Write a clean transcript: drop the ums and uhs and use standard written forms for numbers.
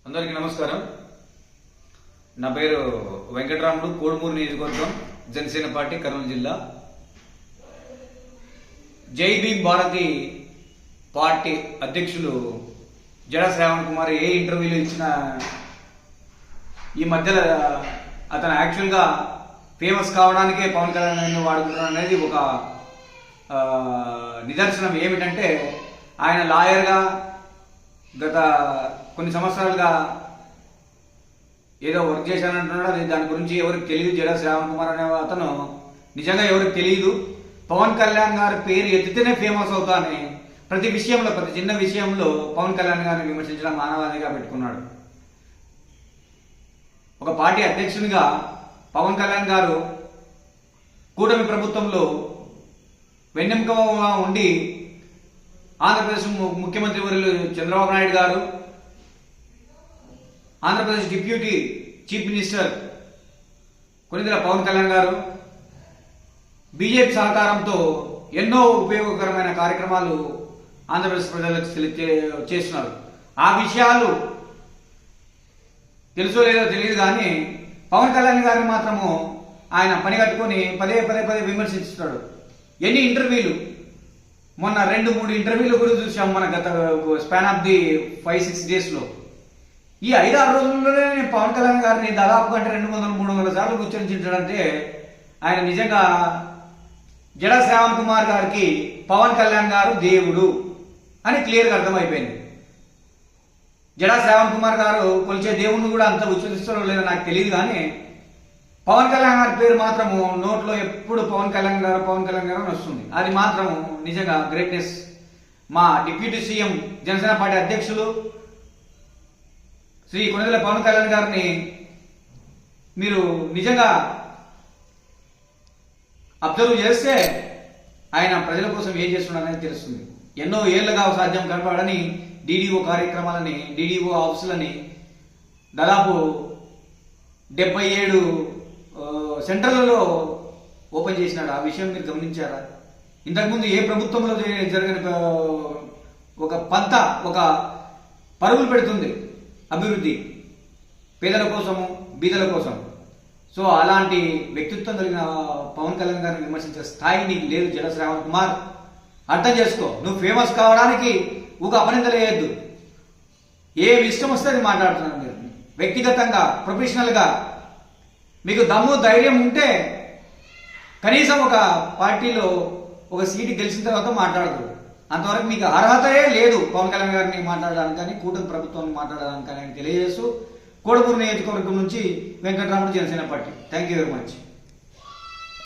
అందరికీ నమస్కారం. నా పేరు వెంకటరాముడు, కోడుమూరు నియోజకవర్గం, జనసేన పార్టీ, కర్నూలు జిల్లా. జై భీమ్ భారతి పార్టీ అధ్యక్షులు జడా శ్రావణ్ కుమార్ ఏ ఇంటర్వ్యూలు ఇచ్చినా ఈ మధ్యలో అతను యాక్చువల్గా ఫేమస్ కావడానికే పవన్ కళ్యాణ్ వాడుకుంటున్నాడు అనేది ఒక నిదర్శనం. ఏమిటంటే ఆయన లాయర్గా గత కొన్ని సంవత్సరాలుగా ఏదో వర్క్ చేశానంటున్నాడు. అది దాని గురించి ఎవరికి తెలియదు. జడా శ్రావణ్ కుమార్ అనే అతను నిజంగా ఎవరికి తెలియదు. పవన్ కళ్యాణ్ గారి పేరు ఎత్తితేనే ఫేమస్ అవుతానే ప్రతి విషయంలో, ప్రతి చిన్న విషయంలో పవన్ కళ్యాణ్ గారిని విమర్శించడం మానవాళిగా పెట్టుకున్నాడు. ఒక పార్టీ అధ్యక్షునిగా పవన్ కళ్యాణ్ గారు కూటమి ప్రభుత్వంలో వెన్నెముకగా ఉండి ఆంధ్రప్రదేశ్ ముఖ్యమంత్రి వర్యులు Chandrababu Naidu garu, Andhra Pradesh deputy chief minister Konidela Pavan Kalyan garu BJP సహకారంతో ఎన్నో ఉపయోగకరమైన కార్యక్రమాలు ఆంధ్రప్రదేశ్ ప్రజలకు చేస్తున్నారు. ఆ విషయాలు తెలుసో లేదో తెలియదు కానీ పవన్ కళ్యాణ్ గారిని మాత్రము ఆయన పని కట్టుకొని పదే విమర్శిస్తున్నాడు. ఎన్ని ఇంటర్వ్యూలు, మొన్న 2-3 ఇంటర్వ్యూలు కూడా చూసాం మన గత స్పాన్ ఆఫ్ ది 5-6 డేస్లో. ఈ 5-6 రోజుల్లోనే పవన్ కళ్యాణ్ గారిని దాదాపు అంటే 200-300 సార్లు కూర్చొనించాడంటే ఆయన నిజంగా జడా శ్రావణ్ కుమార్ గారికి పవన్ కళ్యాణ్ గారు దేవుడు అని క్లియర్గా అర్థమైపోయింది. జడా శ్రావణ్ కుమార్ గారు కొలిచే దేవుణ్ణి కూడా అంత ఉచ్చరిస్తారో లేదో నాకు తెలియదు కానీ పవన్ కళ్యాణ్ గారి పేరు మాత్రము నోట్లో ఎప్పుడు పవన్ కళ్యాణ్ గారు అని వస్తుంది. అది మాత్రము నిజంగా గ్రేట్నెస్. మా డిప్యూటీ సీఎం జనసేన పార్టీ అధ్యక్షులు శ్రీ కొనిదెల పవన్ కళ్యాణ్ గారిని మీరు నిజంగా అబ్జర్వ్ చేస్తే ఆయన ప్రజల కోసం ఏం చేస్తున్నారనేది తెలుస్తుంది. ఎన్నో ఏళ్లుగా సాధ్యం కనపడని డీడీఓ కార్యక్రమాలని, డీడీఓ ఆఫీసులని దాదాపు 77 సెంటర్లలో ఓపెన్ చేసినాడు. ఆ విషయం మీరు గమనించారా? ఇంతకుముందు ఏ ప్రభుత్వంలో జరిగిన ఒక పంత, ఒక పరుగులు పెడుతుంది అభివృద్ధి, పేదల కోసము, బీదల కోసం. సో అలాంటి వ్యక్తిత్వం కలిగిన పవన్ కళ్యాణ్ గారిని విమర్శించే స్థాయి నీకు లేదు జడా శ్రావణ్ కుమార్. అర్థం చేసుకో. నువ్వు ఫేమస్ కావడానికి ఒక అపనిందలేయద్దు. ఏమి ఇష్టం వస్తే అది మాట్లాడుతున్నాను. మీరు వ్యక్తిగతంగా, ప్రొఫెషనల్గా మీకు దమ్ము ధైర్యం ఉంటే కనీసం ఒక పార్టీలో ఒక సీటు గెలిచిన తర్వాత మాట్లాడదు. అంతవరకు మీకు అర్హతయే లేదు పవన్ కళ్యాణ్ గారిని మాట్లాడడానికి కానీ, కూటమి ప్రభుత్వాన్ని మాట్లాడడానికి కానీ తెలియజేస్తూ కోడుమూరు నియోజకవర్గం నుంచి Venkataramudu, Janasena party. Thank you very much.